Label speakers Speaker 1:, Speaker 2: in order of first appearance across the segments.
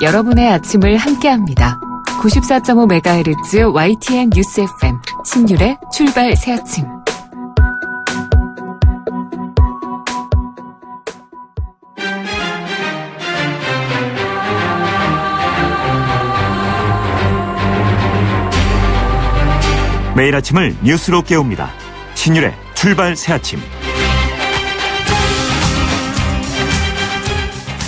Speaker 1: 여러분의 아침을 함께합니다. 94.5MHz YTN 뉴스 FM 신율의 출발 새아침.
Speaker 2: 매일 아침을 뉴스로 깨웁니다. 신율의 출발 새아침.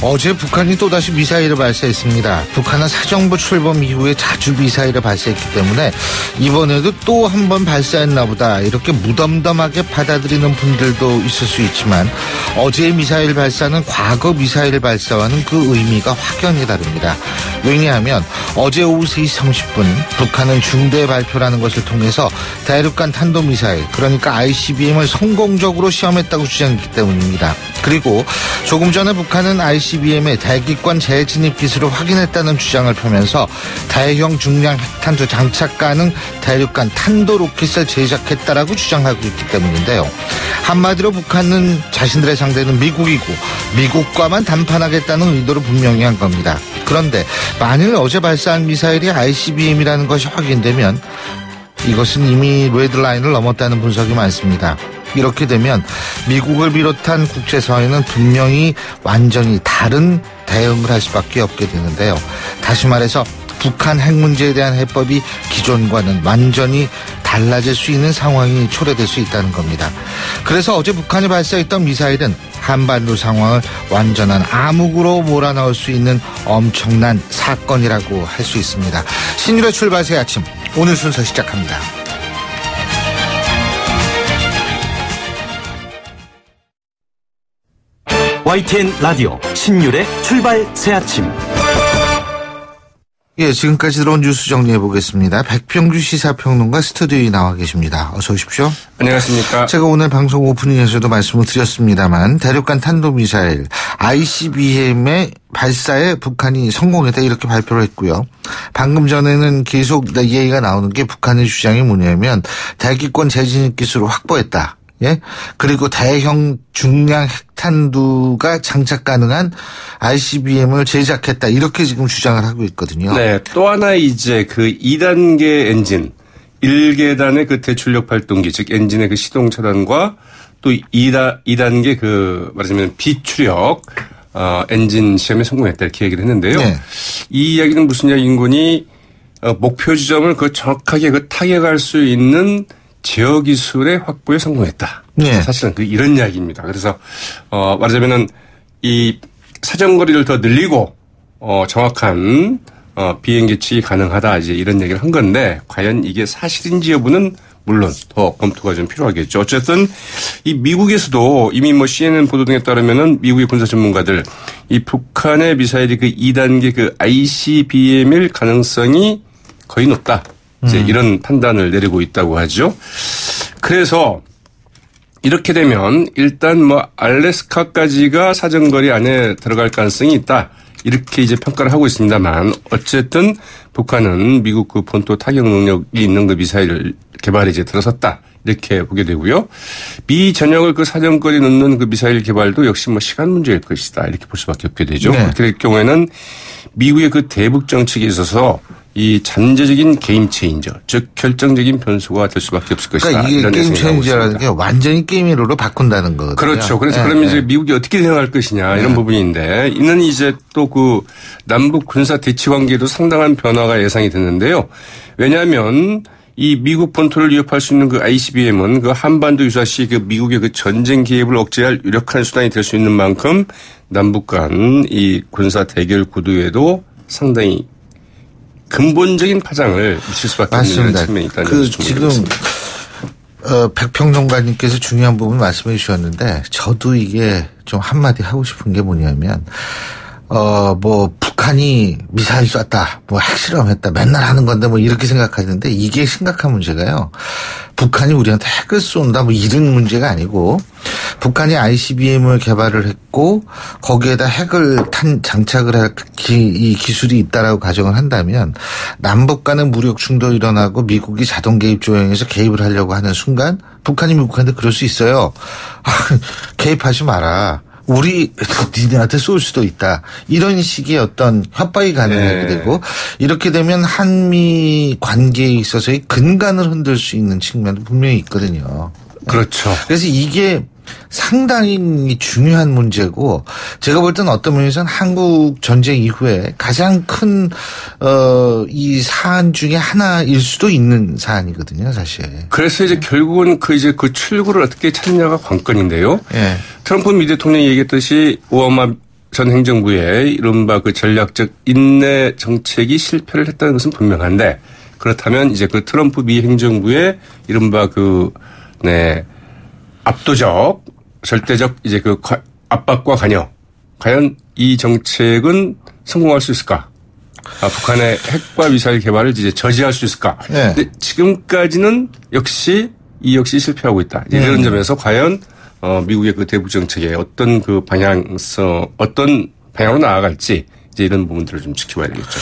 Speaker 3: 어제 북한이 또다시 미사일을 발사했습니다. 북한은 사정부 출범 이후에 자주 미사일을 발사했기 때문에 이번에도 또 한 번 발사했나 보다 이렇게 무덤덤하게 받아들이는 분들도 있을 수 있지만 어제의 미사일 발사는 과거 미사일 발사와는 그 의미가 확연히 다릅니다. 왜냐하면 어제 오후 3시 30분 북한은 중대 발표라는 것을 통해서 대륙간 탄도미사일 그러니까 ICBM을 성공적으로 시험했다고 주장했기 때문입니다. 그리고 조금 전에 북한은 ICBM의 대기권 재진입 기술을 확인했다는 주장을 펴면서 대형 중량 핵탄두 장착 가능 대륙간 탄도 로켓을 제작했다라고 주장하고 있기 때문인데요. 한마디로 북한은 자신들의 상대는 미국이고 미국과만 담판하겠다는 의도를 분명히 한 겁니다. 그런데 만일 어제 발사한 미사일이 ICBM이라는 것이 확인되면 이것은 이미 레드라인을 넘었다는 분석이 많습니다. 이렇게 되면 미국을 비롯한 국제사회는 분명히 완전히 다른 대응을 할 수밖에 없게 되는데요. 다시 말해서 북한 핵 문제에 대한 해법이 기존과는 완전히 달라질 수 있는 상황이 초래될 수 있다는 겁니다. 그래서 어제 북한이 발사했던 미사일은 한반도 상황을 완전한 암흑으로 몰아넣을 수 있는 엄청난 사건이라고 할 수 있습니다. 신율의 출발 새 아침, 오늘 순서 시작합니다.
Speaker 2: YTN 라디오 신율의 출발 새아침.
Speaker 3: 예, 지금까지 들어온 뉴스 정리해 보겠습니다. 백병규 시사평론가 스튜디오에 나와 계십니다. 어서 오십시오.
Speaker 4: 안녕하십니까.
Speaker 3: 제가 오늘 방송 오프닝에서도 말씀을 드렸습니다만 대륙간 탄도미사일 ICBM의 발사에 북한이 성공했다 이렇게 발표를 했고요. 방금 전에는 계속 얘기가 나오는 게 북한의 주장이 뭐냐면 대기권 재진입 기술을 확보했다. 예. 그리고 대형 중량 핵탄두가 장착 가능한 ICBM을 제작했다. 이렇게 지금 주장을 하고 있거든요.
Speaker 4: 네. 또 하나 이제 그 2단계 엔진, 1계단의 그 대출력 발동기, 즉 엔진의 그 시동 차단과 또 2단계 그 말하자면 비추력, 엔진 시험에 성공했다. 이렇게 얘기를 했는데요. 네. 이 이야기는 무슨 이야기인 거니, 목표 지점을 그 정확하게 그 타격할 수 있는 제어 기술의 확보에 성공했다. 네. 사실은 이런 이야기입니다. 그래서 말하자면은 이 사정거리를 더 늘리고 정확한 비행 계측이 가능하다. 이제 이런 얘기를 한 건데 과연 이게 사실인지 여부는 물론 더 검토가 좀 필요하겠죠. 어쨌든 이 미국에서도 이미 뭐 CNN 보도 등에 따르면은 미국의 군사 전문가들 이 북한의 미사일이 그 2단계 그 ICBM일 가능성이 거의 높다. 이제 이런 판단을 내리고 있다고 하죠. 그래서 이렇게 되면 일단 뭐 알래스카까지가 사정거리 안에 들어갈 가능성이 있다. 이렇게 이제 평가를 하고 있습니다만 어쨌든 북한은 미국 그 본토 타격 능력이 있는 그 미사일을 개발에 이제 들어섰다. 이렇게 보게 되고요. 미 전역을 그 사정거리 넣는 그 미사일 개발도 역시 뭐 시간 문제일 것이다. 이렇게 볼 수밖에 없게 되죠. 네. 그렇게 될 경우에는 미국의 그 대북 정책에 있어서 이 잠재적인 게임 체인저, 즉 결정적인 변수가 될 수밖에 없을 것이다.
Speaker 3: 그러니까 이게 게임 체인저라는 게 완전히 게임의 룰을 바꾼다는 거거든요.
Speaker 4: 그렇죠. 그래서 그러면 이제 미국이 어떻게 대응할 것이냐 이런 부분인데 이는 이제 또 그 남북 군사 대치 관계도 상당한 변화가 예상이 됐는데요. 왜냐하면 이 미국 본토를 위협할 수 있는 그 ICBM은 그 한반도 유사시 그 미국의 그 전쟁 개입을 억제할 유력한 수단이 될 수 있는 만큼 남북 간 이 군사 대결 구도에도 상당히 근본적인 파장을 미칠 수밖에 없는 측면이 있다는 것을
Speaker 3: 지금 백평론가님께서 중요한 부분 말씀해 주셨는데 저도 이게 좀 한마디 하고 싶은 게 뭐냐면 뭐 북한이 미사일 쐈다, 뭐 핵실험했다, 맨날 하는 건데 뭐 이렇게 생각하는데 이게 심각한 문제가요. 북한이 우리한테 핵을 쏜다, 뭐 이런 문제가 아니고 북한이 ICBM을 개발을 했고 거기에다 핵을 장착을 할 이 기술이 있다라고 가정을 한다면 남북 간의 무력 충돌이 일어나고 미국이 자동 개입 조약에서 개입을 하려고 하는 순간 북한이 미국한테 그럴 수 있어요. 개입하지 마라. 우리 니네한테 쏠 수도 있다. 이런 식의 어떤 협박이 가능하게 되고 이렇게 되면 한미 관계에 있어서의 근간을 흔들 수 있는 측면도 분명히 있거든요.
Speaker 4: 그렇죠.
Speaker 3: 그래서 이게 상당히 중요한 문제고 제가 볼 때는 어떤 면에서는 한국 전쟁 이후에 가장 큰 이 사안 중에 하나일 수도 있는 사안이거든요, 사실.
Speaker 4: 그래서 이제 결국은 그 출구를 어떻게 찾느냐가 관건인데요.
Speaker 3: 예.
Speaker 4: 트럼프 미 대통령이 얘기했듯이 오바마 전 행정부의 이른바 그 전략적 인내 정책이 실패를 했다는 것은 분명한데 그렇다면 이제 그 트럼프 미 행정부의 이른바 압도적, 절대적 이제 그 압박과 관여. 과연 이 정책은 성공할 수 있을까? 북한의 핵과 미사일 개발을 이제 저지할 수 있을까?
Speaker 3: 네.
Speaker 4: 근데 지금까지는 역시 실패하고 있다. 이런 점에서 과연 미국의 그 대북 정책에 어떤 그 어떤 방향으로 나아갈지 이제 이런 부분들을 좀 지켜봐야 되겠죠.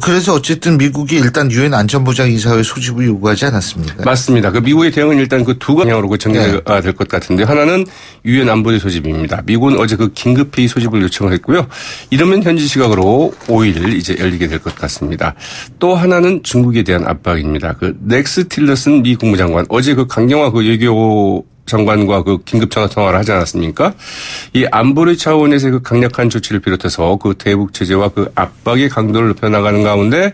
Speaker 3: 그래서 어쨌든 미국이 일단 유엔 안전보장 이사회 소집을 요구하지 않았습니까?
Speaker 4: 맞습니다. 그 미국의 대응은 일단 그 두 방향으로 전개가 될 것 같은데 하나는 유엔 안보리 소집입니다. 미국은 어제 그 긴급회의 소집을 요청을 했고요. 이러면 현지 시각으로 5일 이제 열리게 될 것 같습니다. 또 하나는 중국에 대한 압박입니다. 그 넥스 틸러슨 미 국무장관 어제 그 강경화 그 외교 장관과 그 긴급 전화 통화를 하지 않았습니까? 이 안보리 차원에서 그 강력한 조치를 비롯해서 그 대북 제재와 그 압박의 강도를 높여나가는 가운데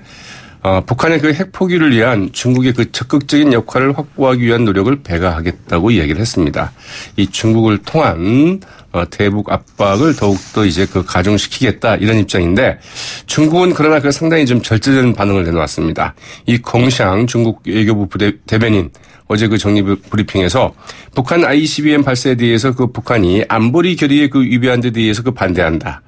Speaker 4: 북한의 그 핵 포기를 위한 중국의 그 적극적인 역할을 확보하기 위한 노력을 배가하겠다고 이야기를 했습니다. 이 중국을 통한 대북 압박을 더욱더 이제 그 가중시키겠다 이런 입장인데 중국은 그러나 그 상당히 좀 절제된 반응을 내놓았습니다. 이 공샹 중국 외교부 대변인 어제 그 정리 브리핑에서 북한 ICBM 발사에 대해서 그 북한이 안보리 결의에 그 위배한 데 대해서 그 반대한다.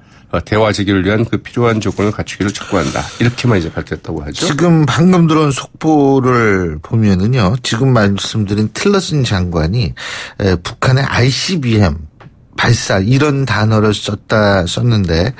Speaker 4: 대화 제기를 위한 그 필요한 조건을 갖추기를 촉구한다. 이렇게만 이제 밝혔다고 하죠.
Speaker 3: 지금 방금 들어온 속보를 보면은요. 지금 말씀드린 틸러슨 장관이 북한의 ICBM 발사 이런 단어를 썼는데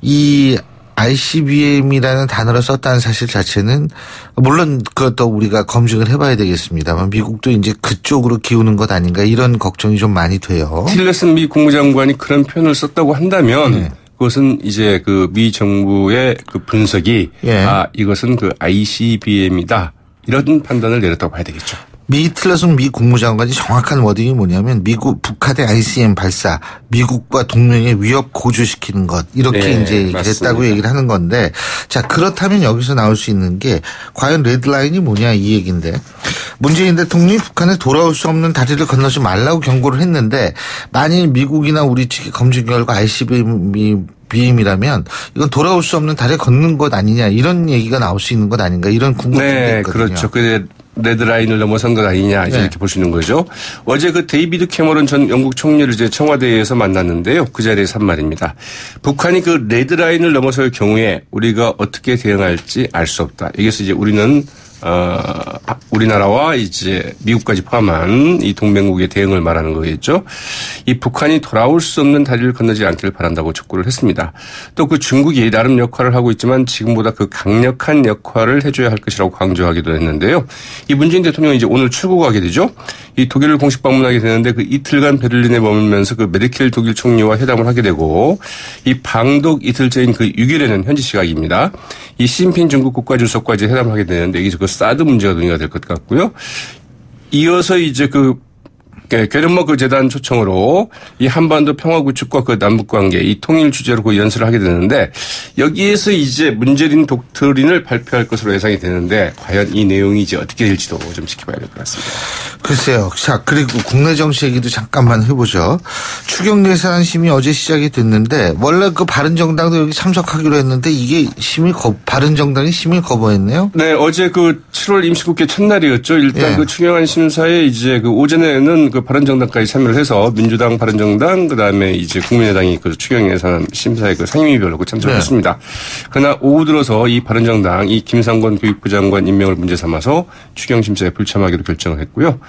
Speaker 3: 이 ICBM이라는 단어를 썼다는 사실 자체는 물론 그것도 우리가 검증을 해봐야 되겠습니다만 미국도 이제 그쪽으로 기우는 것 아닌가 이런 걱정이 좀 많이 돼요.
Speaker 4: 틸러슨 미 국무장관이 그런 표현을 썼다고 한다면 그것은 이제 그 미 정부의 그 분석이 이것은 그 ICBM이다 이런 판단을 내렸다고 봐야 되겠죠.
Speaker 3: 틸러슨 미 국무장관이 정확한 워딩이 뭐냐면 북한의 ICBM 발사, 미국과 동맹의 위협 고조시키는 것 이렇게 이제 얘기를 했다고 얘기를 하는 건데 자 그렇다면 여기서 나올 수 있는 게 과연 레드라인이 뭐냐 이 얘기인데 문재인 대통령이 북한에 돌아올 수 없는 다리를 건너지 말라고 경고를 했는데 만일 미국이나 우리 측의 검증 결과 ICBM이라면 이건 돌아올 수 없는 다리를 걷는 것 아니냐 이런 얘기가 나올 수 있는 것 아닌가 이런 궁금증이 있거든요.
Speaker 4: 그렇죠. 레드라인을 넘어선 것 아니냐 이제 이렇게 볼 수 있는 거죠. 어제 그 데이비드 캐머런 전 영국 총리를 이제 청와대에서 만났는데요. 그 자리에서 한 말입니다. 북한이 그 레드라인을 넘어설 경우에 우리가 어떻게 대응할지 알 수 없다. 여기서 이제 우리는 우리나라와 이제 미국까지 포함한 이 동맹국의 대응을 말하는 거겠죠. 이 북한이 돌아올 수 없는 다리를 건너지 않기를 바란다고 촉구를 했습니다. 또 그 중국이 나름 역할을 하고 있지만 지금보다 그 강력한 역할을 해줘야 할 것이라고 강조하기도 했는데요. 이 문재인 대통령이 이제 오늘 출국하게 되죠. 이 독일을 공식 방문하게 되는데 그 이틀간 베를린에 머물면서 그 메르켈 독일 총리와 회담을 하게 되고 이 방독 이틀째인 그 6일에는 현지 시각입니다. 이 시진핑 중국 국가주석과 이제 회담을 하게 되는데 여기서 그 사드 문제가 논의가 될 것 같고요. 이어서 이제 괴련머 그 재단 초청으로 이 한반도 평화 구축과 그 남북 관계 이 통일 주제로 그 연설을 하게 되는데 여기에서 이제 문재인 독트린을 발표할 것으로 예상이 되는데 과연 이 내용이 이제 어떻게 될지도 좀 지켜봐야 될 것 같습니다.
Speaker 3: 글쎄요. 자, 그리고 국내 정치 얘기도 잠깐만 해보죠. 추경 예산 심의 어제 시작이 됐는데 원래 그 바른정당도 여기 참석하기로 했는데 이게 바른정당이 심의 거부했네요.
Speaker 4: 네, 어제 그 7월 임시국회 첫날이었죠. 일단 그 추경안 심사에 이제 그 오전에는 그 바른정당까지 참여를 해서 민주당, 바른정당, 그다음에 이제 국민의당이 그 추경 예산 심사에 그 상임위별로 참석을 했습니다. 그러나 오후 들어서 이 바른정당 이 김상권 교육부 장관 임명을 문제 삼아서 추경 심사에 불참하기로 결정을 했고요.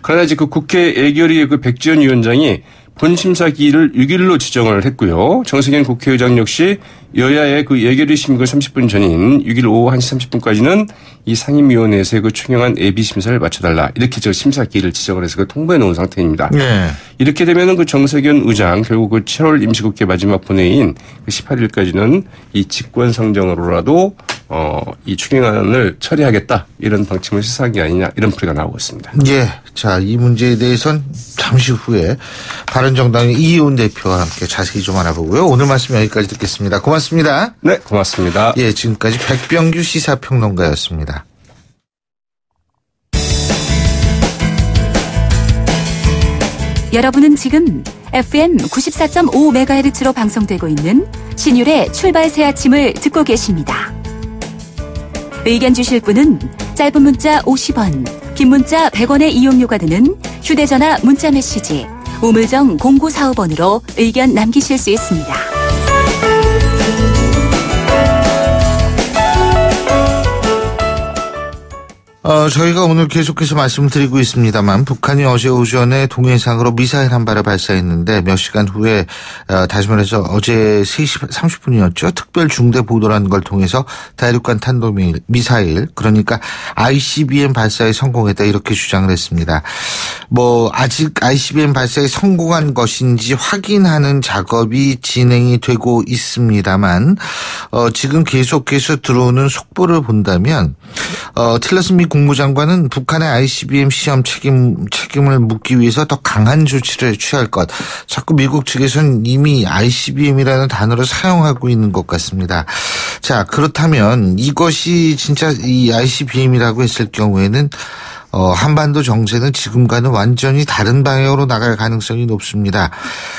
Speaker 4: 그러나 이제 그 국회 예결위의 그 백지원 위원장이 본심사 기일을 6일로 지정을 했고요. 정세균 국회의장 역시 여야의 그 예결위 심의가 30분 전인 6일 오후 1시 30분까지는 이 상임위원회에서 그 총영안 예비 심사를 마쳐달라. 이렇게 저 심사 기일을 지정을 해서 그 통보해 놓은 상태입니다.
Speaker 3: 네.
Speaker 4: 이렇게 되면은 그 정세균 의장 결국 그 7월 임시국회 마지막 본회의인 그 18일까지는 이 직권 상정으로라도 이 추경안을 처리하겠다 이런 방침을 시사한 게 아니냐 이런 풀이가 나오고 있습니다.
Speaker 3: 예. 자, 이 문제에 대해서는 잠시 후에 바른정당의 이혜훈 대표와 함께 자세히 좀 알아보고요. 오늘 말씀 여기까지 듣겠습니다. 고맙습니다.
Speaker 4: 네, 고맙습니다.
Speaker 3: 예, 지금까지 백병규 시사평론가였습니다.
Speaker 5: 여러분은 지금 FM 94.5MHz로 방송되고 있는 신율의 출발 새 아침을 듣고 계십니다. 의견 주실 분은 짧은 문자 50원, 긴 문자 100원의 이용료가 드는 휴대전화 문자메시지 우물정 0945번으로 의견 남기실 수 있습니다.
Speaker 3: 저희가 오늘 계속해서 말씀드리고 있습니다만 북한이 어제 오전에 동해상으로 미사일 한 발을 발사했는데 몇 시간 후에 다시 말해서 어제 3시 30분이었죠. 특별 중대 보도라는 걸 통해서 다이륙간 탄도미사일 그러니까 ICBM 발사에 성공했다 이렇게 주장을 했습니다. 아직 ICBM 발사에 성공한 것인지 확인하는 작업이 진행이 되고 있습니다만 지금 계속해서 들어오는 속보를 본다면 틸러슨 미 국무장관은 북한의 ICBM 시험 책임을 묻기 위해서 더 강한 조치를 취할 것. 자꾸 미국 측에서는 이미 ICBM이라는 단어를 사용하고 있는 것 같습니다. 자, 그렇다면 이것이 진짜 이 ICBM이라고 했을 경우에는 한반도 정세는 지금과는 완전히 다른 방향으로 나갈 가능성이 높습니다.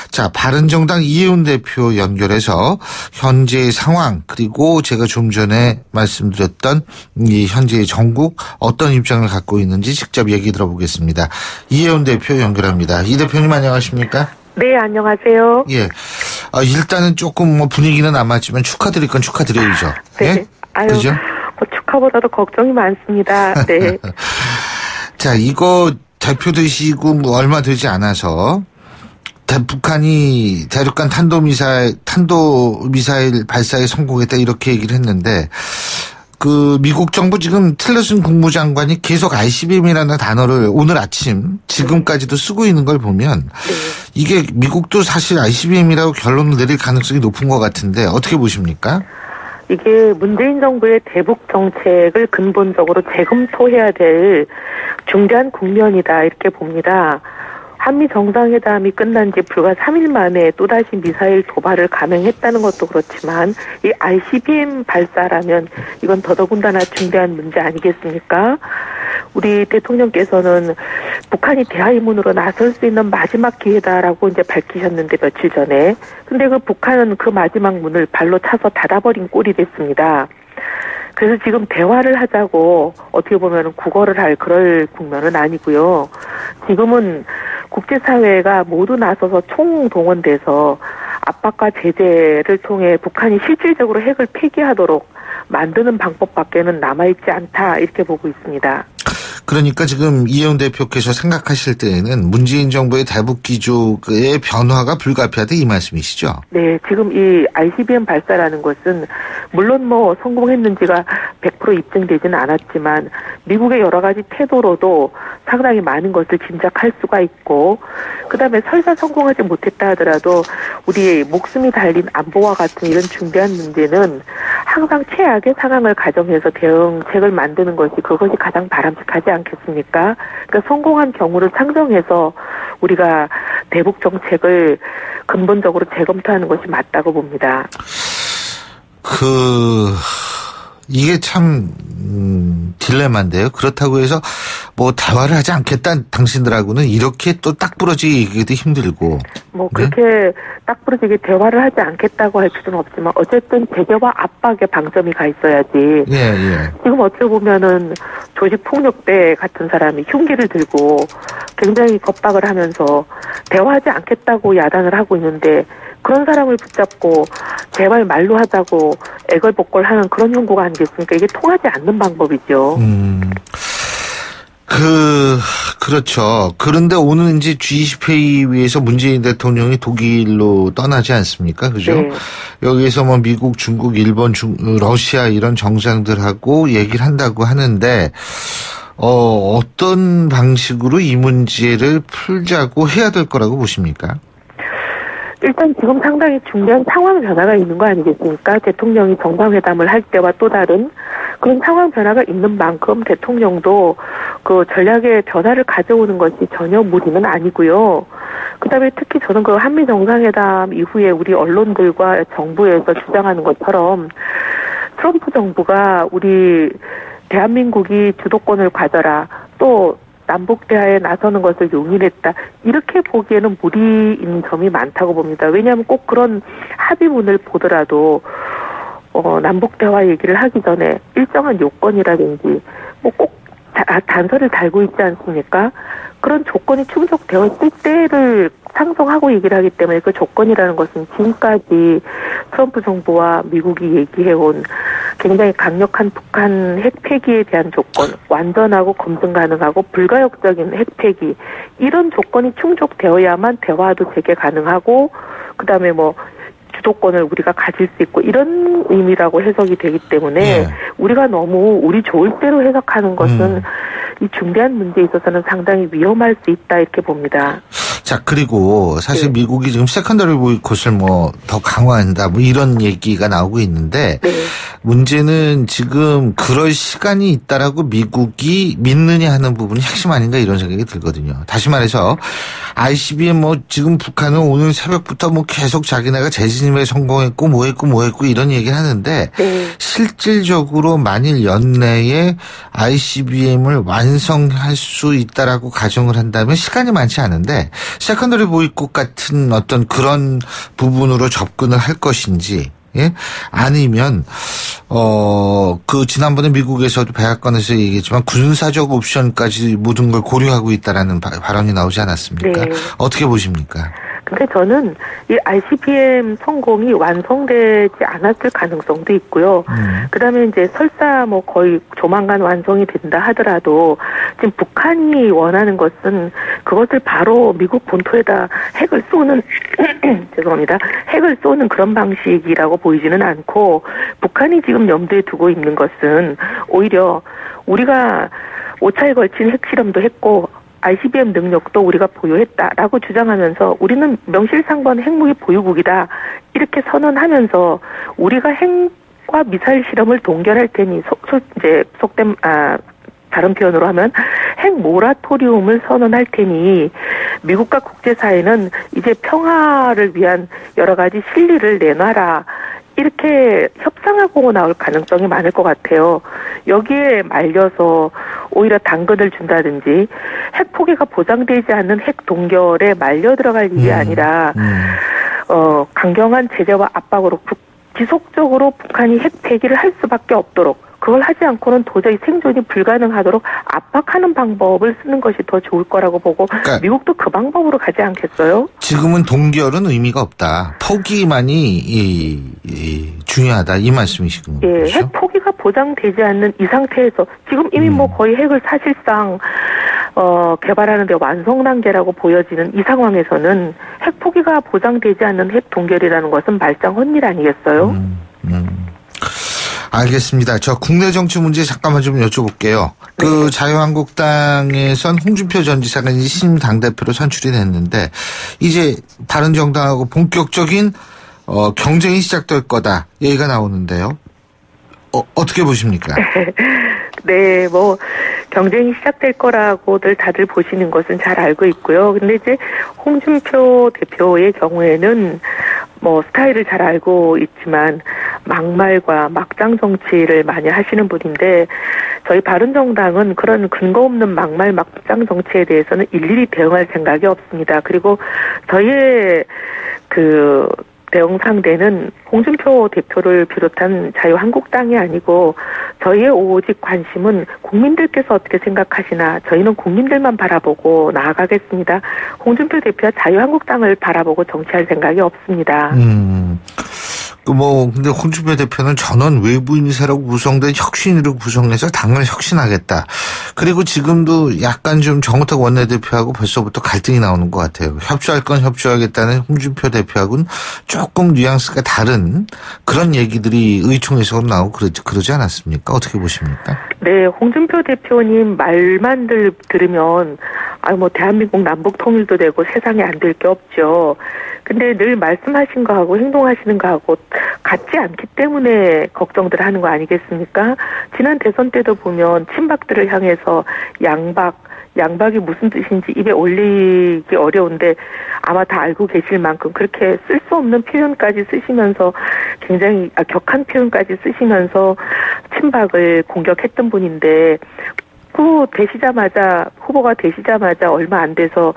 Speaker 3: 자, 바른정당 이혜훈 대표 연결해서 현재의 상황 그리고 제가 좀 전에 말씀드렸던 이 현재의 전국 어떤 입장을 갖고 있는지 직접 얘기 들어보겠습니다. 이혜훈 대표 연결합니다. 이 대표님 안녕하십니까?
Speaker 6: 네, 안녕하세요.
Speaker 3: 예. 일단은 조금 분위기는 안 맞지만 축하드릴 건 축하드려야죠.
Speaker 6: 네.
Speaker 3: 예?
Speaker 6: 아유,
Speaker 3: 그죠?
Speaker 6: 축하보다도 걱정이 많습니다. 네.
Speaker 3: 자, 이거 대표되시고 얼마 되지 않아서 북한이 대륙간 탄도미사일 발사에 성공했다 이렇게 얘기를 했는데 그 미국 정부 지금 틸러슨 국무장관이 계속 ICBM이라는 단어를 오늘 아침 지금까지도 쓰고 있는 걸 보면 이게 미국도 사실 ICBM이라고 결론을 내릴 가능성이 높은 것 같은데 어떻게 보십니까?
Speaker 6: 이게 문재인 정부의 대북 정책을 근본적으로 재검토해야 될 중대한 국면이다 이렇게 봅니다. 한미 정상회담이 끝난 지 불과 3일 만에 또다시 미사일 도발을 감행했다는 것도 그렇지만 이 ICBM 발사라면 이건 더더군다나 중대한 문제 아니겠습니까? 우리 대통령께서는 북한이 대화의문으로 나설 수 있는 마지막 기회다라고 이제 밝히셨는데 며칠 전에. 근데 그 북한은 그 마지막 문을 발로 차서 닫아버린 꼴이 됐습니다. 그래서 지금 대화를 하자고 어떻게 보면 구걸을 할 그럴 국면은 아니고요. 지금은 국제사회가 모두 나서서 총동원돼서 압박과 제재를 통해 북한이 실질적으로 핵을 폐기하도록 만드는 방법밖에는 남아있지 않다 이렇게 보고 있습니다.
Speaker 3: 그러니까 지금 이혜훈 대표께서 생각하실 때에는 문재인 정부의 대북 기조의 변화가 불가피하다 이 말씀이시죠?
Speaker 6: 네, 지금 이 ICBM 발사라는 것은 물론 성공했는지가 100% 입증되지는 않았지만 미국의 여러 가지 태도로도 상당히 많은 것을 짐작할 수가 있고 그다음에 설사 성공하지 못했다 하더라도 우리의 목숨이 달린 안보와 같은 이런 중대한 문제는 항상 최악의 상황을 가정해서 대응책을 만드는 것이 그것이 가장 바람직하지 않겠습니까? 그러니까 성공한 경우를 상정해서 우리가 대북 정책을 근본적으로 재검토하는 것이 맞다고 봅니다.
Speaker 3: 이게 참 딜레마인데요. 그렇다고 해서 대화를 하지 않겠다 당신들하고는 이렇게 또 딱 부러지게 얘기도 힘들고.
Speaker 6: 그렇게 네? 딱 부러지게 대화를 하지 않겠다고 할 필요는 없지만 어쨌든 제재와 압박에 방점이 가 있어야지.
Speaker 3: 예.
Speaker 6: 지금 어떻게 보면은 조직폭력배 같은 사람이 흉기를 들고 굉장히 겁박을 하면서 대화하지 않겠다고 야단을 하고 있는데 그런 사람을 붙잡고 제발 말로 하자고 애걸복걸하는 그런 형국가 아니겠습니까? 이게 통하지 않는 방법이죠.
Speaker 3: 그렇죠. 그런데 오늘 이제 G20 회의에서 문재인 대통령이 독일로 떠나지 않습니까? 그죠?
Speaker 6: 네.
Speaker 3: 여기서 뭐 미국, 중국, 일본, 러시아 이런 정상들하고 얘기를 한다고 하는데, 어떤 방식으로 이 문제를 풀자고 해야 될 거라고 보십니까?
Speaker 6: 일단 지금 상당히 중대한 상황 변화가 있는 거 아니겠습니까? 대통령이 정상회담을 할 때와 또 다른 그런 상황 변화가 있는 만큼 대통령도 그 전략의 변화를 가져오는 것이 전혀 무리는 아니고요. 그다음에 특히 저는 그 한미 정상회담 이후에 우리 언론들과 정부에서 주장하는 것처럼 트럼프 정부가 우리 대한민국이 주도권을 가져라, 또 남북 대화에 나서는 것을 용인했다, 이렇게 보기에는 무리인 점이 많다고 봅니다. 왜냐하면 꼭 그런 합의문을 보더라도 남북 대화 얘기를 하기 전에 일정한 요건이라든지 뭐 꼭 단서를 달고 있지 않습니까? 그런 조건이 충족되었을 때를 상정하고 얘기를 하기 때문에 그 조건이라는 것은 지금까지 트럼프 정부와 미국이 얘기해온 굉장히 강력한 북한 핵 폐기에 대한 조건, 완전하고 검증 가능하고 불가역적인 핵 폐기, 이런 조건이 충족되어야만 대화도 재개 가능하고 그다음에 뭐 주도권을 우리가 가질 수 있고 이런 의미라고 해석이 되기 때문에 우리가 너무 우리 좋을 대로 해석하는 것은 이 중대한 문제에 있어서는 상당히 위험할 수 있다, 이렇게 봅니다.
Speaker 3: 자, 그리고 사실 미국이 지금 세컨더리 보이콧을 뭐 더 강화한다, 뭐 이런 얘기가 나오고 있는데, 문제는 지금 그럴 시간이 있다라고 미국이 믿느냐 하는 부분이 핵심 아닌가, 이런 생각이 들거든요. 다시 말해서 ICBM 뭐 지금 북한은 오늘 새벽부터 뭐 계속 자기네가 재진입에 성공했고 뭐 했고 이런 얘기를 하는데, 실질적으로 만일 연내에 ICBM을 완성할 수 있다라고 가정을 한다면 시간이 많지 않은데 세컨더리 보이콧 같은 어떤 그런 부분으로 접근을 할 것인지, 예? 아니면 그 지난번에 미국에서도 백악관에서 얘기했지만 군사적 옵션까지 모든 걸 고려하고 있다라는 발언이 나오지 않았습니까?
Speaker 6: 네.
Speaker 3: 어떻게 보십니까?
Speaker 6: 근데 저는 이 ICBM 성공이 완성되지 않았을 가능성도 있고요. 그다음에 이제 설사 뭐 거의 조만간 완성이 된다 하더라도 지금 북한이 원하는 것은 그것을 바로 미국 본토에다 핵을 쏘는 죄송합니다. 핵을 쏘는 그런 방식이라고 보이지는 않고, 북한이 지금 염두에 두고 있는 것은 오히려 우리가 5차에 걸친 핵실험도 했고 ICBM 능력도 우리가 보유했다라고 주장하면서 우리는 명실상부한 핵무기 보유국이다, 이렇게 선언하면서 우리가 핵과 미사일 실험을 동결할 테니 속된 다른 표현으로 하면 핵 모라토리움을 선언할 테니 미국과 국제사회는 이제 평화를 위한 여러 가지 실리를 내놔라, 이렇게 협상하고 나올 가능성이 많을 것 같아요. 여기에 말려서 오히려 당근을 준다든지 핵 포기가 보장되지 않는 핵 동결에 말려 들어갈 일이 아니라 강경한 제재와 압박으로 지속적으로 북한이 핵 폐기를 할 수밖에 없도록, 그걸 하지 않고는 도저히 생존이 불가능하도록 압박하는 방법을 쓰는 것이 더 좋을 거라고 보고, 그러니까 미국도 그 방법으로 가지 않겠어요? 지금은
Speaker 3: 동결은 의미가 없다, 포기만이 중요하다, 이 말씀이시군요.
Speaker 6: 예,
Speaker 3: 그렇죠?
Speaker 6: 핵 포기가 보장되지 않는 이 상태에서 지금 이미 뭐 거의 핵을 사실상 개발하는 데 완성 단계라고 보여지는 이 상황에서는 핵 포기가 보장되지 않는 핵 동결이라는 것은 말짱 헛일 아니겠어요?
Speaker 3: 알겠습니다. 저 국내 정치 문제 잠깐만 좀 여쭤볼게요. 그 자유한국당에선 홍준표 전 지사가 이제 신임 당대표로 선출이 됐는데 이제 바른정당하고 본격적인 경쟁이 시작될 거다 얘기가 나오는데요. 어떻게 보십니까?
Speaker 6: 네, 뭐 경쟁이 시작될 거라고들 다들 보시는 것은 잘 알고 있고요. 근데 이제 홍준표 대표의 경우에는 뭐 스타일을 잘 알고 있지만 막말과 막장 정치를 많이 하시는 분인데, 저희 바른정당은 그런 근거 없는 막말 막장 정치에 대해서는 일일이 대응할 생각이 없습니다. 그리고 저희의 그 대응 상대는 홍준표 대표를 비롯한 자유한국당이 아니고 저희의 오직 관심은 국민들께서 어떻게 생각하시나, 저희는 국민들만 바라보고 나아가겠습니다. 홍준표 대표와 자유한국당을 바라보고 정치할 생각이 없습니다.
Speaker 3: 근데 홍준표 대표는 전원 외부인사라고 구성된 혁신위로 구성해서 당을 혁신하겠다. 그리고 지금도 약간 좀 정우택 원내대표하고 벌써부터 갈등이 나오는 것 같아요. 협조할 건 협조하겠다는 홍준표 대표하고는 조금 뉘앙스가 다른 그런 얘기들이 의총에서 나오고 그러지 않았습니까? 어떻게 보십니까?
Speaker 6: 네, 홍준표 대표님 말만 들으면 대한민국 남북 통일도 되고 세상에 안 될 게 없죠. 근데 늘 말씀하신 거하고 행동하시는 거하고 같지 않기 때문에 걱정들 하는 거 아니겠습니까? 지난 대선 때도 보면 친박들을 향해서 양박이 무슨 뜻인지 입에 올리기 어려운데 아마 다 알고 계실 만큼 그렇게 쓸 수 없는 표현까지 쓰시면서 굉장히 격한 표현까지 쓰시면서 친박을 공격했던 분인데 후보가 되시자마자 얼마 안 돼서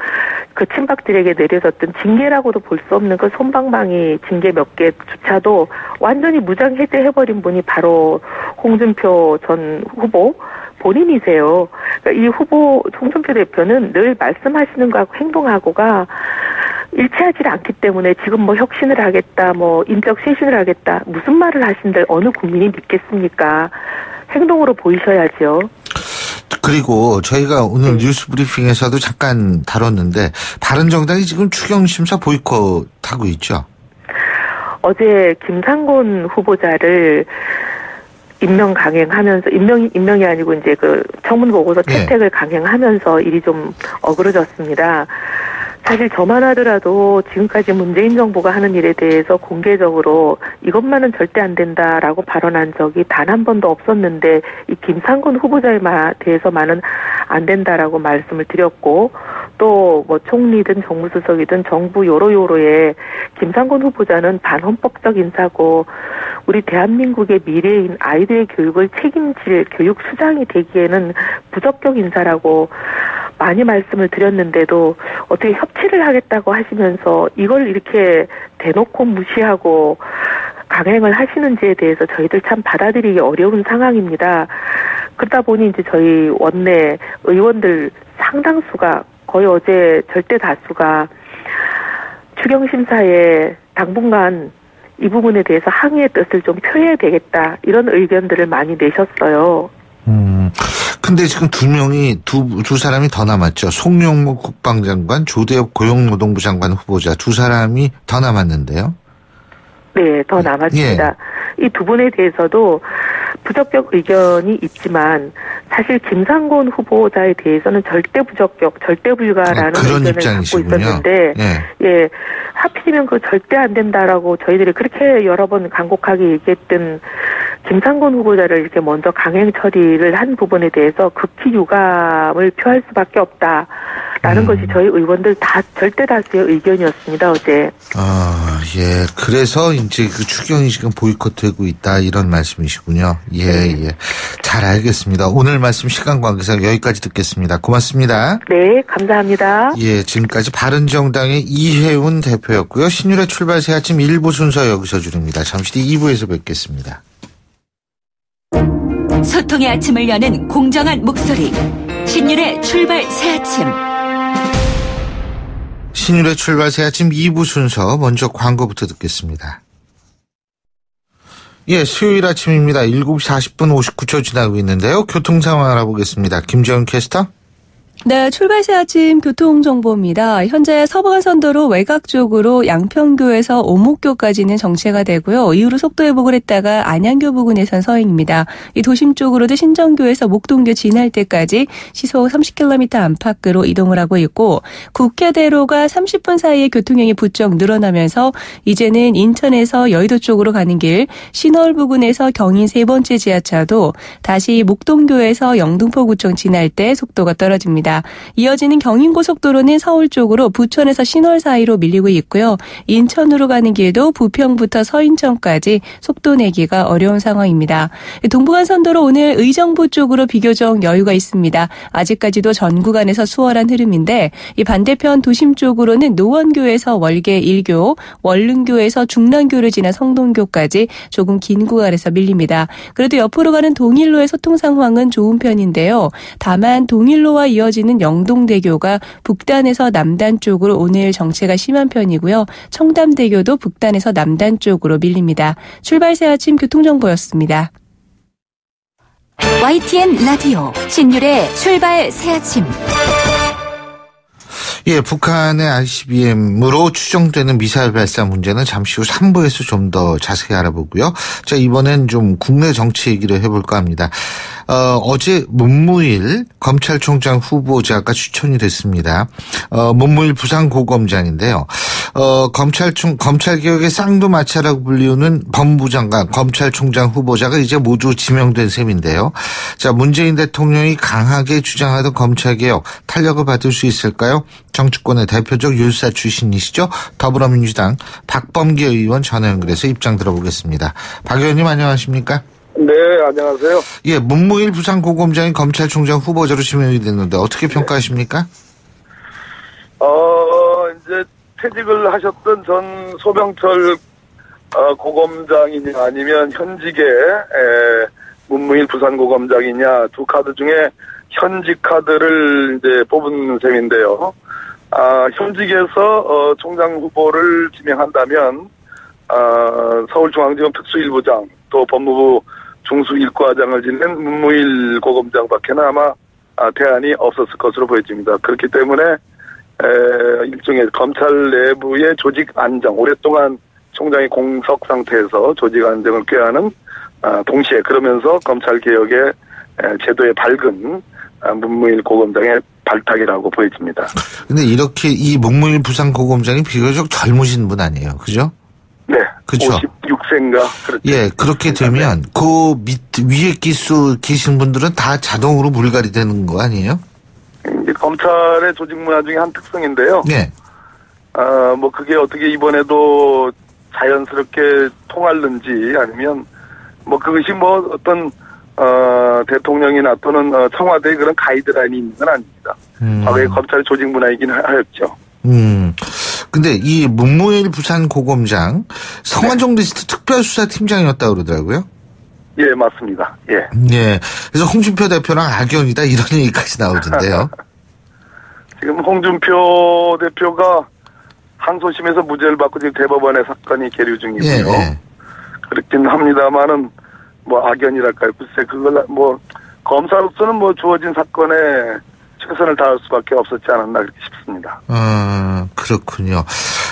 Speaker 6: 그 친박들에게 내려졌던 징계라고도 볼 수 없는 그 솜방망이 징계 몇 개조차도 완전히 무장 해제해버린 분이 바로 홍준표 전 후보 본인이세요. 그러니까 이 홍준표 대표는 늘 말씀하시는 거하고 행동하고가 일치하지 않기 때문에 지금 혁신을 하겠다, 인적 쇄신을 하겠다, 무슨 말을 하신들 어느 국민이 믿겠습니까? 행동으로 보이셔야죠.
Speaker 3: 그리고 저희가 오늘 뉴스 브리핑에서도 잠깐 다뤘는데 바른정당이 지금 추경심사 보이콧하고 있죠.
Speaker 6: 어제 김상곤 후보자를 임명 강행하면서 임명이 아니고 이제 그 청문 보고서 채택을 강행하면서 일이 좀 어그러졌습니다. 사실 저만 하더라도 지금까지 문재인 정부가 하는 일에 대해서 공개적으로 이것만은 절대 안 된다라고 발언한 적이 단 한 번도 없었는데 이 김상곤 후보자에 대해서만은 안 된다라고 말씀을 드렸고 또 총리든 정무수석이든 정부 요로요로에 김상곤 후보자는 반헌법적 인사고 우리 대한민국의 미래인 아이들의 교육을 책임질 교육 수장이 되기에는 부적격 인사라고 많이 말씀을 드렸는데도 어떻게 협치를 하겠다고 하시면서 이걸 이렇게 대놓고 무시하고 강행을 하시는지에 대해서 저희들 참 받아들이기 어려운 상황입니다. 그러다 보니 이제 저희 원내 의원들 상당수가 거의 어제 절대 다수가 추경심사에 당분간 이 부분에 대해서 항의의 뜻을 좀 표해야 되겠다 이런 의견들을 많이 내셨어요.
Speaker 3: 근데 지금 두 사람이 더 남았죠. 송영무 국방장관, 조대엽 고용노동부 장관 후보자 두 사람이 더 남았는데요.
Speaker 6: 네, 더 남았습니다. 이 두 분에 대해서도 부적격 의견이 있지만 사실 김상곤 후보자에 대해서는 절대 부적격, 절대 불가라는 의견을 갖고 있었는데 하필이면 절대 안 된다라고 저희들이 그렇게 여러 번 간곡하게 얘기했던 김상곤 후보자를 이렇게 먼저 강행 처리를 한 부분에 대해서 극히 유감을 표할 수밖에 없다라는 것이 저희 의원들 절대 다수의 의견이었습니다, 어제.
Speaker 3: 그래서 이제 그 추경이 지금 보이콧되고 있다 이런 말씀이시군요. 예. 잘 알겠습니다. 오늘 말씀 시간 관계상 여기까지 듣겠습니다. 고맙습니다.
Speaker 6: 네, 감사합니다.
Speaker 3: 지금까지 바른정당의 이혜훈 대표였고요. 신율의 출발 새 아침 1부 순서 여기서 줄입니다. 잠시 뒤 2부에서 뵙겠습니다.
Speaker 5: 소통의 아침을 여는 공정한 목소리. 신율의 출발 새 아침.
Speaker 3: 신율의 출발 새 아침 2부 순서 먼저 광고부터 듣겠습니다. 수요일 아침입니다. 7시 40분 59초 지나고 있는데요. 교통 상황 알아보겠습니다. 김재훈 캐스터.
Speaker 7: 네, 출발 새 아침 교통정보입니다. 현재 서부간선도로 외곽 쪽으로 양평교에서 오목교까지는 정체가 되고요. 이후로 속도 회복을 했다가 안양교 부근에선 서행입니다. 이 도심 쪽으로도 신정교에서 목동교 지날 때까지 시속 30km 안팎으로 이동을 하고 있고 국회대로가 30분 사이에 교통량이 부쩍 늘어나면서 이제는 인천에서 여의도 쪽으로 가는 길 신월 부근에서 경인 세 번째 지하차도 다시 목동교에서 영등포구청 지날 때 속도가 떨어집니다. 이어지는 경인고속도로는 서울 쪽으로 부천에서 신월 사이로 밀리고 있고요. 인천으로 가는 길도 부평부터 서인천까지 속도 내기가 어려운 상황입니다. 동부간선도로 오늘 의정부 쪽으로 비교적 여유가 있습니다. 아직까지도 전 구간에서 수월한 흐름인데 이 반대편 도심 쪽으로는 노원교에서 월계 1교, 원릉교에서 중랑교를 지나 성동교까지 조금 긴 구간에서 밀립니다. 그래도 옆으로 가는 동일로의 소통 상황은 좋은 편인데요. 다만 동일로와 이어지는 이어지는 영동대교가 북단에서 남단 쪽으로 오늘 정체가 심한 편이고요. 청담대교도 북단에서 남단 쪽으로 밀립니다. 출발 새 아침 교통정보였습니다.
Speaker 5: YTN 라디오 신율의 출발 새 아침.
Speaker 3: 예, 북한의 ICBM으로 추정되는 미사일 발사 문제는 잠시 후 3부에서 좀 더 자세히 알아보고요. 자, 이번엔 좀 국내 정치 얘기를 해볼까 합니다. 어제 문무일 검찰총장 후보자가 추천이 됐습니다. 문무일 부산고검장인데요. 검찰개혁의 쌍두마차라고 불리우는 법무부 장관, 검찰총장 후보자가 이제 모두 지명된 셈인데요. 자, 문재인 대통령이 강하게 주장하던 검찰개혁 탄력을 받을 수 있을까요? 정치권의 대표적 율사 출신이시죠. 더불어민주당 박범계 의원 전화 연결해서 입장 들어보겠습니다. 박 의원님 안녕하십니까?
Speaker 8: 네, 안녕하세요.
Speaker 3: 예, 문무일 부산고검장이 검찰총장 후보자로 지명이 됐는데 어떻게 평가하십니까?
Speaker 8: 이제 퇴직을 하셨던 전 소병철 고검장이냐 아니면 현직의 문무일 부산고검장이냐 두 카드 중에 현직 카드를 이제 뽑은 셈인데요. 현직에서 총장 후보를 지명한다면 서울중앙지검 특수일부장 또 법무부 중수일과장을 지낸 문무일 고검장밖에는 아마 대안이 없었을 것으로 보여집니다. 그렇기 때문에 일종의 검찰 내부의 조직 안정, 오랫동안 총장이 공석 상태에서 조직 안정을 꾀하는 동시에 그러면서 검찰 개혁의 제도에 밝은 문무일 고검장의 발탁이라고 보여집니다. 근데
Speaker 3: 이렇게 이 문무일 부산고검장이 비교적 젊으신 분 아니에요, 그죠?
Speaker 8: 네,
Speaker 3: 그렇죠.
Speaker 8: 56세인가 그렇죠.
Speaker 3: 예, 그렇게 되면 그 위에 계신 분들은 다 자동으로 물갈이 되는 거 아니에요?
Speaker 8: 이제 검찰의 조직 문화 중에 한 특성인데요.
Speaker 3: 네.
Speaker 8: 뭐 그게 어떻게 이번에도 자연스럽게 통할는지 아니면 뭐 그것이 뭐 어떤 대통령이나 또는 청와대의 그런 가이드라인이 있는 건 아닙니다. 과거에 검찰의 조직 문화이긴 하였죠.
Speaker 3: 근데 이 문무일 부산고검장 성완종 리스트 특별수사팀장이었다고 그러더라고요.
Speaker 8: 예, 맞습니다. 예.
Speaker 3: 예. 그래서 홍준표 대표랑 악연이다 이런 얘기까지 나오던데요.
Speaker 8: 지금 홍준표 대표가 항소심에서 무죄를 받고 지금 대법원에 사건이 계류 중이고요.
Speaker 3: 예.
Speaker 8: 그렇긴 합니다만은 뭐 악연이랄까요. 글쎄 그걸 뭐 검사로서는 뭐 주어진 사건에 최선을 다할 수밖에 없었지 않았나 그렇게 싶습니다.
Speaker 3: 그렇군요.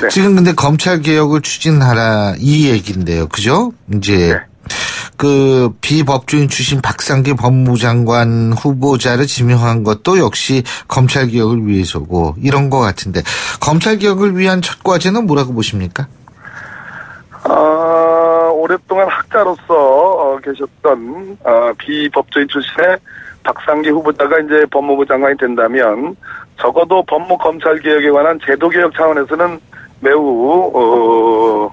Speaker 8: 네.
Speaker 3: 지금 근데 검찰 개혁을 추진하라 이 얘기인데요, 그죠? 이제
Speaker 8: 네.
Speaker 3: 그 비법조인 출신 박상기 법무부 장관 후보자를 지명한 것도 역시 검찰 개혁을 위해서고 이런 것 같은데 검찰 개혁을 위한 첫 과제는 뭐라고 보십니까?
Speaker 8: 오랫동안 학자로서 계셨던 비법조인 출신의 박상기 후보자가 이제 법무부 장관이 된다면 적어도 법무 검찰 개혁에 관한 제도 개혁 차원에서는 매우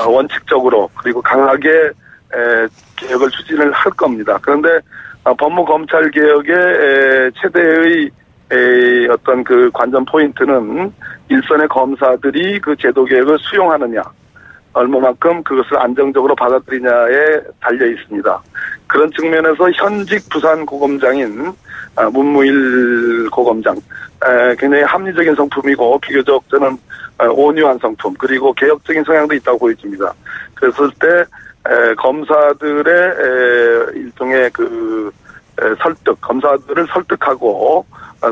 Speaker 8: 원칙적으로 그리고 강하게 개혁을 추진을 할 겁니다. 그런데 법무 검찰 개혁의 최대의 어떤 그 관전 포인트는 일선의 검사들이 그 제도 개혁을 수용하느냐, 얼마만큼 그것을 안정적으로 받아들이냐에 달려 있습니다. 그런 측면에서 현직 부산고검장인 문무일 고검장 굉장히 합리적인 성품이고 비교적 저는 온유한 성품 그리고 개혁적인 성향도 있다고 보여집니다. 그랬을 때 검사들의 일종의 그 설득, 검사들을 설득하고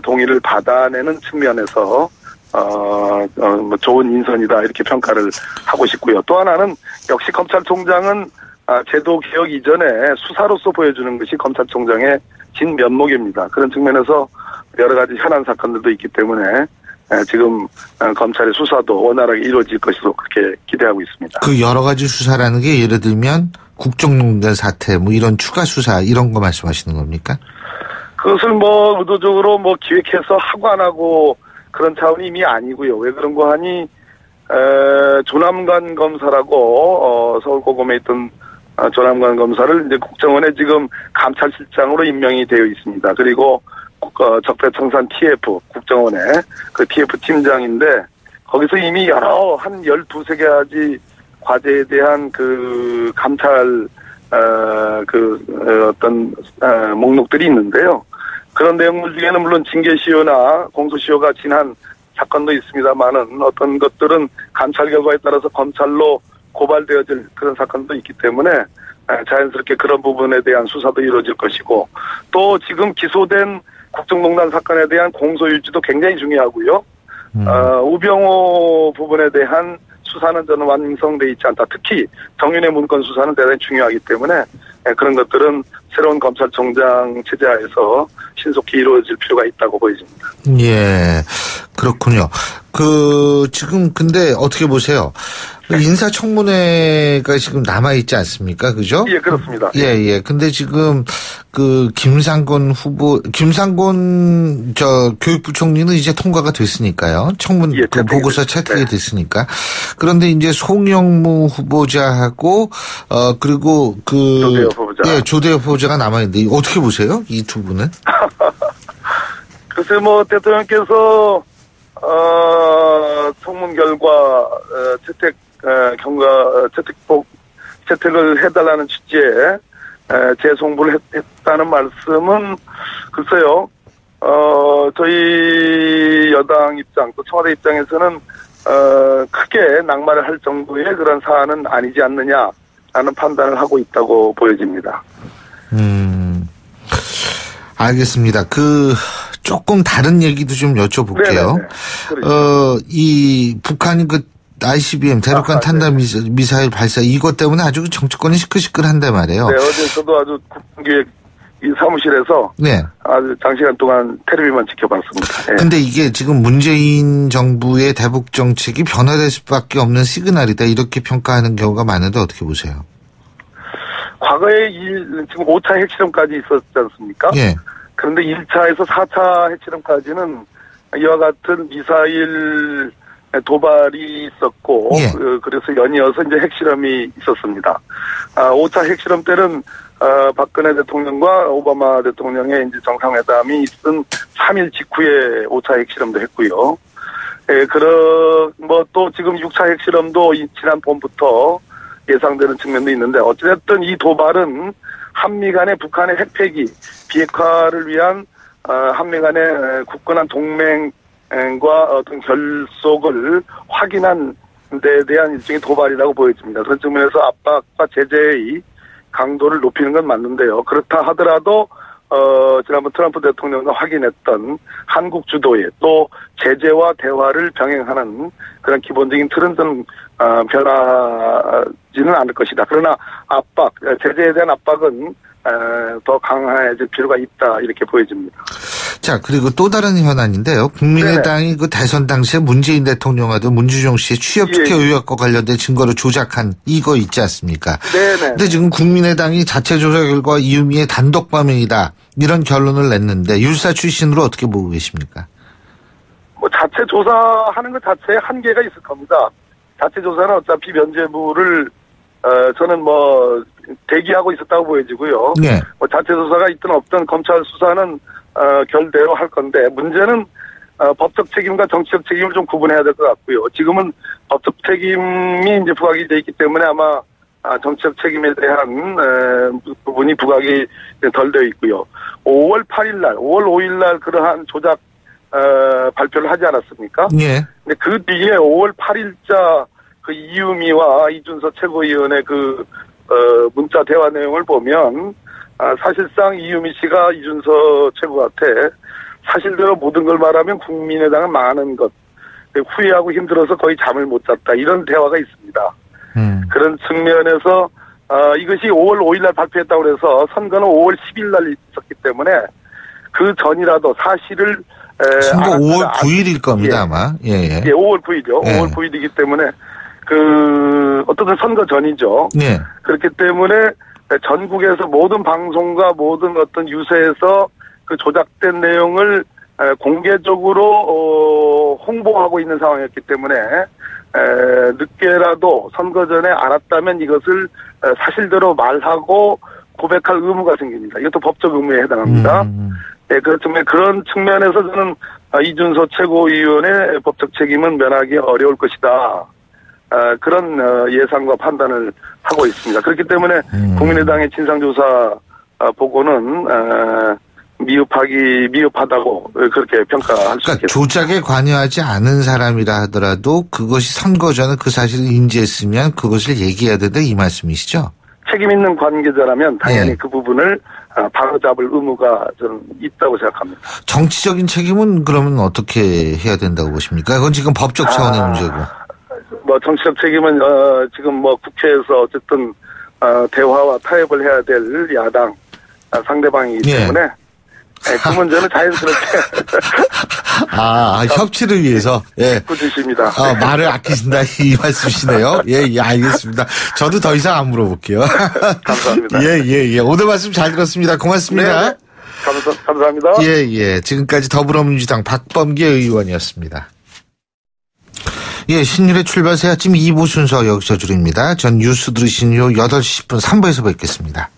Speaker 8: 동의를 받아내는 측면에서 뭐 좋은 인선이다 이렇게 평가를 하고 싶고요. 또 하나는 역시 검찰총장은 제도 개혁 이전에 수사로서 보여주는 것이 검찰총장의 진면목입니다. 그런 측면에서 여러 가지 현안 사건들도 있기 때문에 지금 검찰의 수사도 원활하게 이루어질 것으로 그렇게 기대하고 있습니다.
Speaker 3: 그 여러 가지 수사라는 게 예를 들면 국정농단 사태 뭐 이런 추가 수사 이런 거 말씀하시는 겁니까?
Speaker 8: 그것을 뭐 의도적으로 뭐 기획해서 하고 안 하고 그런 차원이 이미 아니고요. 왜 그런 거 하니 조남관 검사라고 서울고검에 있던 조남관 검사를 이제 국정원에 지금 감찰실장으로 임명이 되어 있습니다. 그리고 적폐청산 TF 국정원의 그 TF 팀장인데 거기서 이미 여러 한 12~13가지 과제에 대한 그 감찰 어떤 목록들이 있는데요. 그런 내용물 중에는 물론 징계시효나 공소시효가 지난 사건도 있습니다만은 어떤 것들은 감찰 결과에 따라서 검찰로 고발되어질 그런 사건도 있기 때문에 자연스럽게 그런 부분에 대한 수사도 이루어질 것이고 또 지금 기소된 국정농단 사건에 대한 공소유지도 굉장히 중요하고요. 우병호 부분에 대한 수사는 저는 완성되어 있지 않다. 특히 정윤회 문건 수사는 대단히 중요하기 때문에 그런 것들은 새로운 검찰총장 체제하에서 신속히 이루어질 필요가 있다고 보여집니다.
Speaker 3: 예, 그렇군요. 지금 근데 어떻게 보세요? 인사청문회가 지금 남아있지 않습니까? 그죠?
Speaker 8: 예, 그렇습니다.
Speaker 3: 예. 근데 지금 김상곤 교육부 총리는 이제 통과가 됐으니까요. 청문
Speaker 8: 예,
Speaker 3: 보고서 채택이 됐으니까. 그런데 이제 송영무 후보자하고, 그리고
Speaker 8: 조대엽 후보자.
Speaker 3: 예, 조대엽 후보자가 남아있는데 어떻게 보세요? 이 두 분은?
Speaker 8: 글쎄, 대통령께서, 청문 결과, 채택을 해달라는 취지에, 재송부를 했다는 말씀은, 글쎄요, 저희 여당 입장, 또 청와대 입장에서는, 크게 낙마를 할 정도의 그런 사안은 아니지 않느냐라는 판단을 하고 있다고 보여집니다.
Speaker 3: 알겠습니다. 조금 다른 얘기도 좀 여쭤볼게요. 이 북한이 ICBM 대륙간 탄도 미사일 발사 이것 때문에 아주 정치권이 시끌시끌한데 말이에요.
Speaker 8: 네, 어제 저도 아주 국방기획 이 사무실에서 아주 장시간 동안 텔레비만 지켜봤습니다. 네.
Speaker 3: 근데 이게 지금 문재인 정부의 대북 정책이 변화될 수밖에 없는 시그널이다 이렇게 평가하는 경우가 많은데 어떻게 보세요? 과거에
Speaker 8: 지금 5차 핵실험까지 있었지 않습니까?
Speaker 3: 예.
Speaker 8: 그런데 1차에서 4차 핵실험까지는 이와 같은 미사일 도발이 있었고,
Speaker 3: 예.
Speaker 8: 그래서 연이어서 이제 핵실험이 있었습니다. 5차 핵실험 때는, 박근혜 대통령과 오바마 대통령의 이제 정상회담이 있은 3일 직후에 5차 핵실험도 했고요. 예, 또 지금 6차 핵실험도 지난 봄부터 예상되는 측면도 있는데, 어찌됐든 이 도발은 한미 간의 북한의 핵폐기, 비핵화를 위한, 한미 간의 굳건한 동맹과 어떤 결속을 확인한 데 대한 일종의 도발이라고 보여집니다. 그런 측면에서 압박과 제재의 강도를 높이는 건 맞는데요. 그렇다 하더라도, 지난번 트럼프 대통령과 확인했던 한국 주도의 또 제재와 대화를 병행하는 그런 기본적인 틀은 좀 변하지는 않을 것이다. 그러나 제재에 대한 압박은 더 강화해질 필요가 있다 이렇게 보여집니다.
Speaker 3: 자, 그리고 또 다른 현안인데요. 국민의당이 그 대선 당시에 문재인 대통령하고 문주정 씨의 취업 특혜 의혹과 관련된 증거를 조작한 이거 있지 않습니까?
Speaker 8: 네네.
Speaker 3: 근데 지금 국민의당이 자체 조사 결과 이유미의 단독 범행이다 이런 결론을 냈는데 율사 출신으로 어떻게 보고 계십니까?
Speaker 8: 자체 조사하는 것 자체에 한계가 있을 겁니다. 자체 조사는 어차피 면죄부를 저는 대기하고 있었다고 보여지고요.
Speaker 3: 네.
Speaker 8: 자체 조사가 있든 없든 검찰 수사는 결대로 할 건데 문제는 법적 책임과 정치적 책임을 좀 구분해야 될 것 같고요. 지금은 법적 책임이 이제 부각이 돼 있기 때문에 아마 정치적 책임에 대한 부분이 부각이 덜 되어 있고요. 5월 5일 날 그러한 조작 발표를 하지 않았습니까?
Speaker 3: 네.
Speaker 8: 근데 그 뒤에 5월 8일자 그 이유미와 이준서 최고위원의 문자 대화 내용을 보면 사실상 이유미 씨가 이준서 최고한테 사실대로 모든 걸 말하면 국민의당은 많은 것, 후회하고 힘들어서 거의 잠을 못 잤다. 이런 대화가 있습니다. 그런 측면에서 이것이 5월 5일 날 발표했다고 해서 선거는 5월 10일 날 있었기 때문에 그 전이라도 사실을
Speaker 3: 선거 5월 9일일 겁니다, 아마. 예,
Speaker 8: 5월 9일이요. 예. 5월 9일이기 때문에 어떤 선거 전이죠.
Speaker 3: 네.
Speaker 8: 그렇기 때문에 전국에서 모든 방송과 모든 어떤 유세에서 그 조작된 내용을 공개적으로 홍보하고 있는 상황이었기 때문에 늦게라도 선거 전에 알았다면 이것을 사실대로 말하고 고백할 의무가 생깁니다. 이것도 법적 의무에 해당합니다. 네, 그렇지만 그런 측면에서 저는 이준서 최고위원의 법적 책임은 면하기 어려울 것이다. 그런 예상과 판단을 하고 있습니다. 그렇기 때문에 국민의당의 진상조사 보고는 미흡하다고 그렇게 평가할 수 있겠습니다.
Speaker 3: 조작에 관여하지 않은 사람이라 하더라도 그것이 선거 전에 그 사실을 인지했으면 그것을 얘기해야 된다 이 말씀이시죠?
Speaker 8: 책임 있는 관계자라면 당연히
Speaker 3: 네.
Speaker 8: 그 부분을 바로잡을 의무가 저는 있다고 생각합니다.
Speaker 3: 정치적인 책임은 그러면 어떻게 해야 된다고 보십니까? 그건 지금 법적 차원의 문제고.
Speaker 8: 뭐 정치적 책임은 지금 뭐 국회에서 어쨌든 대화와 타협을 해야 될 야당 상대방이기 때문에 그 문제는 자연스럽게
Speaker 3: 협치를 위해서
Speaker 8: 꾸짖습니다.
Speaker 3: 말을 아끼신다 이 말씀이시네요. 예, 알겠습니다. 저도 더 이상 안 물어볼게요.
Speaker 8: 감사합니다.
Speaker 3: 예. 오늘 말씀 잘 들었습니다. 고맙습니다.
Speaker 8: 네. 감사합니다.
Speaker 3: 예. 지금까지 더불어민주당 박범계 의원이었습니다. 예, 신율의 출발 새 아침 2부 순서 여기서 줄입니다. 전 뉴스 들으신 후 8시 10분 3부에서 뵙겠습니다.